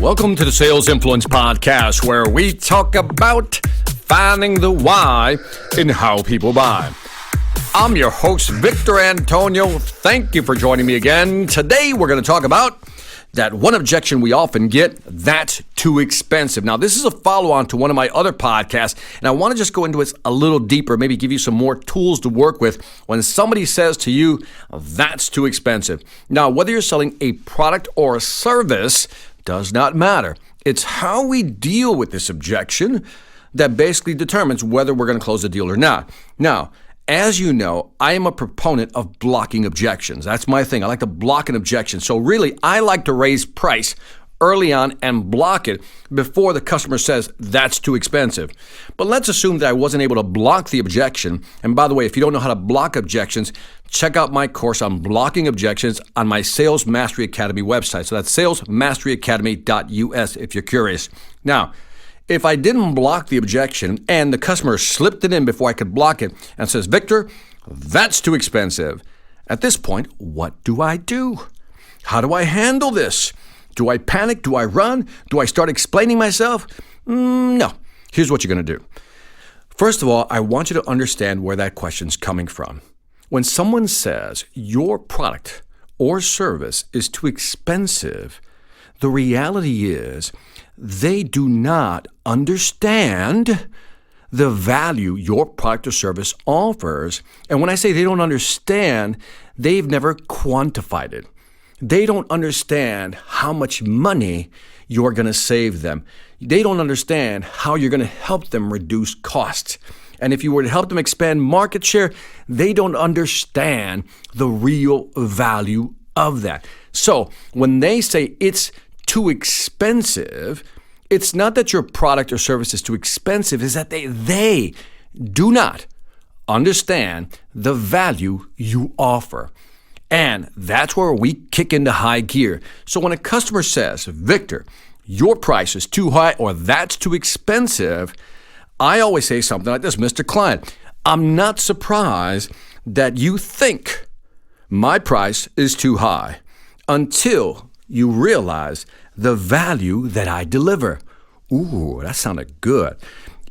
Welcome to the Sales Influence Podcast, where we talk about finding the why in how people buy. I'm your host, Victor Antonio. Thank you for joining me again. Today, we're going to talk about that one objection we often get, that's too expensive. Now, this is a follow-on to one of my other podcasts, and I want to just go into it a little deeper, maybe give you some more tools to work with when somebody says to you, that's too expensive. Now, whether you're selling a product or a service does not matter. It's how we deal with this objection that basically determines whether we're going to close the deal or not. Now, as you know, I am a proponent of blocking objections. That's my thing. I like to block an objection. So really, I like to raise price early on and block it before the customer says, that's too expensive. But let's assume that I wasn't able to block the objection. And by the way, if you don't know how to block objections, check out my course on blocking objections on my Sales Mastery Academy website. So that's salesmasteryacademy.us if you're curious. Now, if I didn't block the objection and the customer slipped it in before I could block it and says, Victor, that's too expensive. At this point, what do I do? How do I handle this? Do I panic? Do I run? Do I start explaining myself? No. Here's what you're going to do. First of all, I want you to understand where that question's coming from. When someone says your product or service is too expensive, the reality is they do not understand the value your product or service offers. And when I say they don't understand, they've never quantified it. They don't understand how much money you're going to save them. They don't understand how you're going to help them reduce costs. And if you were to help them expand market share, they don't understand the real value of that. So when they say it's too expensive, it's not that your product or service is too expensive, it's that they do not understand the value you offer. And that's where we kick into high gear. So when a customer says, Victor, your price is too high or that's too expensive, I always say something like this, Mr. Client, I'm not surprised that you think my price is too high until you realize the value that I deliver. Ooh, that sounded good.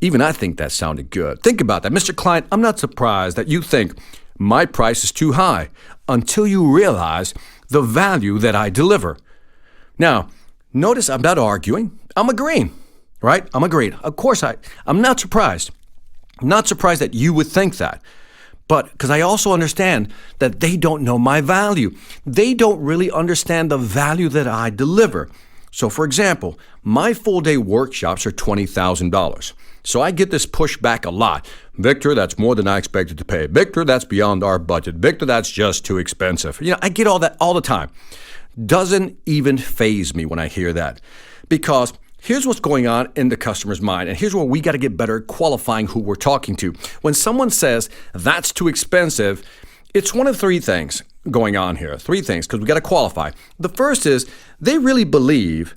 Even I think that sounded good. Think about that. Mr. Client, I'm not surprised that you think my price is too high until you realize the value that I deliver. Now, notice I'm not arguing. I'm agreeing, right? I'm agreeing. Of course, I'm not surprised. I'm not surprised that you would think that. But because I also understand that they don't know my value. They don't really understand the value that I deliver. So for example, my full-day workshops are $20,000. So I get this pushback a lot. Victor, that's more than I expected to pay. Victor, that's beyond our budget. Victor, that's just too expensive. I get all that all the time. Doesn't even faze me when I hear that. Because here's what's going on in the customer's mind, and here's where we got to get better at qualifying who we're talking to. When someone says, that's too expensive, it's one of three things going on here. Three things, because we got to qualify. The first is they really believe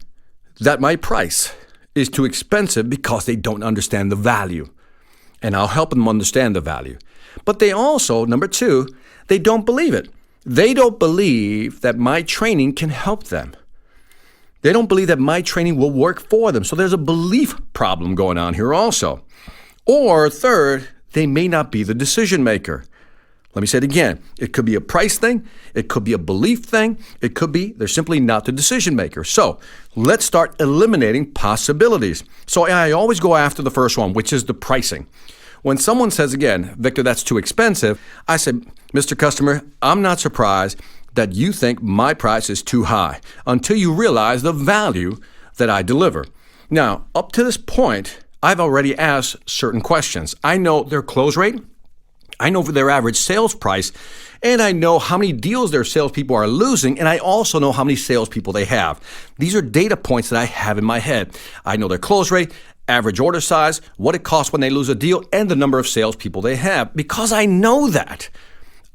that my price is too expensive because they don't understand the value. And I'll help them understand the value. But they also, number two, they don't believe it. They don't believe that my training can help them. They don't believe that my training will work for them. So there's a belief problem going on here also. Or third, they may not be the decision maker. Let me say it again. It could be a price thing. It could be a belief thing. It could be they're simply not the decision maker. So let's start eliminating possibilities. So I always go after the first one, which is the pricing. When someone says, again, Victor, that's too expensive, I say, Mr. Customer, I'm not surprised that you think my price is too high until you realize the value that I deliver. Now, up to this point, I've already asked certain questions. I know their close rate. I know for their average sales price, and I know how many deals their salespeople are losing, and I also know how many salespeople they have. These are data points that I have in my head. I know their close rate, average order size, what it costs when they lose a deal, and the number of salespeople they have. Because I know that,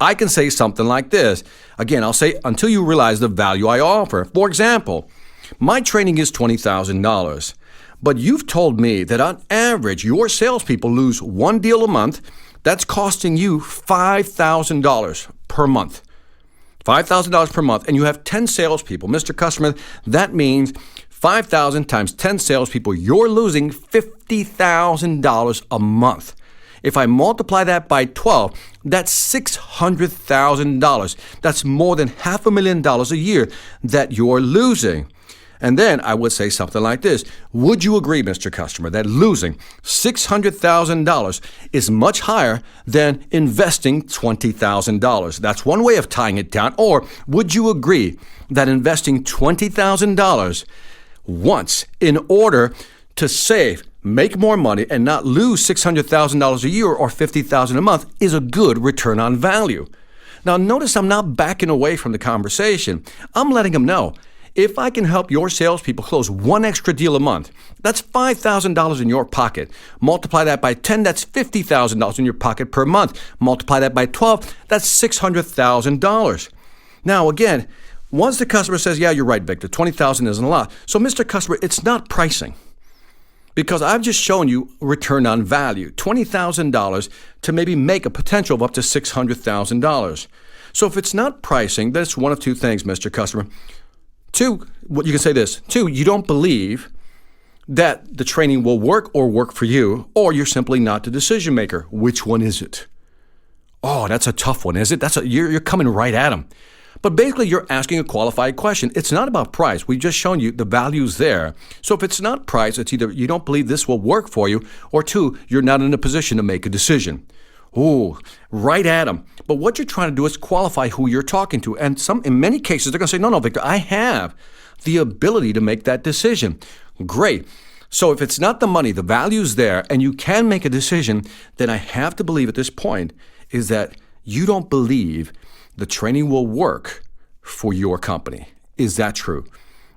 I can say something like this. Again, I'll say, until you realize the value I offer. For example, my training is $20,000, but you've told me that on average, your salespeople lose one deal a month. That's costing you $5,000 per month. $5,000 per month, and you have 10 salespeople. Mr. Customer, that means 5,000 times 10 salespeople, you're losing $50,000 a month. If I multiply that by 12, that's $600,000. That's more than $500,000 a year that you're losing. And then I would say something like this. Would you agree, Mr. Customer, that losing $600,000 is much higher than investing $20,000? That's one way of tying it down. Or would you agree that investing $20,000 once in order to save, make more money, and not lose $600,000 a year or $50,000 a month is a good return on value? Now, notice I'm not backing away from the conversation. I'm letting them know, if I can help your salespeople close one extra deal a month, that's $5,000 in your pocket. Multiply that by 10, that's $50,000 in your pocket per month. Multiply that by 12, that's $600,000. Now, again, once the customer says, yeah, you're right, Victor, $20,000 isn't a lot. So, Mr. Customer, it's not pricing. Because I've just shown you return on value, $20,000 to maybe make a potential of up to $600,000. So if it's not pricing, then it's one of two things, Mr. Customer. Two, you can say this. Two, you don't believe that the training will work for you, or you're simply not the decision maker. Which one is it? Oh, that's a tough one, is it? You're coming right at them. But basically, you're asking a qualified question. It's not about price. We've just shown you the value's there. So if it's not price, it's either you don't believe this will work for you, or two, you're not in a position to make a decision. Ooh, right at them. But what you're trying to do is qualify who you're talking to. And in many cases, they're going to say, no, Victor, I have the ability to make that decision. Great. So if it's not the money, the value's there, and you can make a decision, then I have to believe at this point is that you don't believe the training will work for your company. Is that true?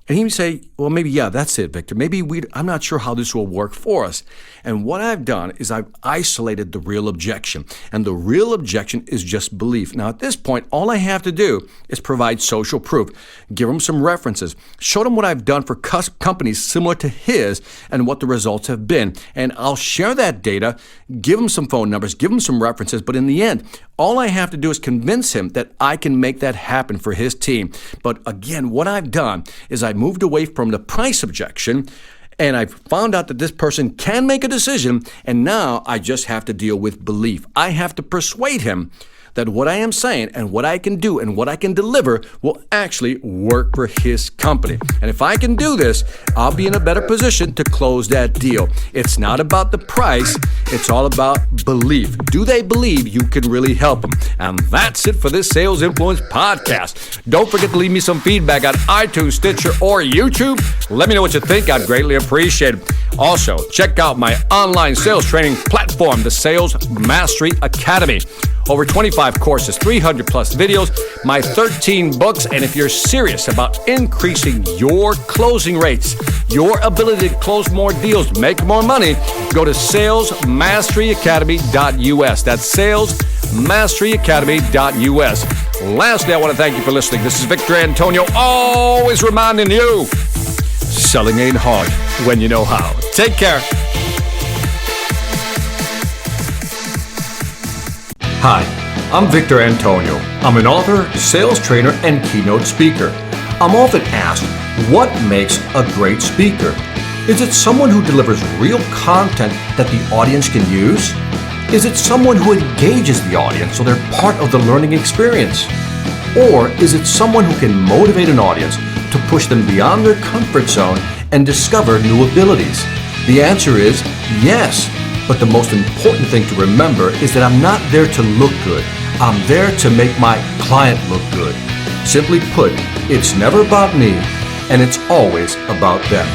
And he would say, well, maybe, yeah, that's it, Victor. Maybe I'm not sure how this will work for us. And what I've done is I've isolated the real objection. And the real objection is just belief. Now, at this point, all I have to do is provide social proof, give them some references, show them what I've done for companies similar to his and what the results have been. And I'll share that data, give him some phone numbers, give him some references. But in the end, all I have to do is convince him that I can make that happen for his team. But again, what I've done is I moved away from the price objection, and I found out that this person can make a decision, and now I just have to deal with belief. I have to persuade him that what I am saying and what I can do and what I can deliver will actually work for his company. And if I can do this, I'll be in a better position to close that deal. It's not about the price. It's all about belief. Do they believe you can really help them? And that's it for this Sales Influence podcast. Don't forget to leave me some feedback on iTunes, Stitcher, or YouTube. Let me know what you think. I'd greatly appreciate it. Also, check out my online sales training platform, the Sales Mastery Academy. Over 25 courses, 300 plus videos, my 13 books, and if you're serious about increasing your closing rates, your ability to close more deals, make more money, go to salesmasteryacademy.us. That's salesmasteryacademy.us. Lastly, I want to thank you for listening. This is Victor Antonio, always reminding you, selling ain't hard when you know how. Take care. Hi, I'm Victor Antonio. I'm an author, sales trainer, and keynote speaker. I'm often asked, what makes a great speaker? Is it someone who delivers real content that the audience can use? Is it someone who engages the audience so they're part of the learning experience? Or is it someone who can motivate an audience to push them beyond their comfort zone and discover new abilities? The answer is yes. But the most important thing to remember is that I'm not there to look good. I'm there to make my client look good. Simply put, it's never about me, and it's always about them.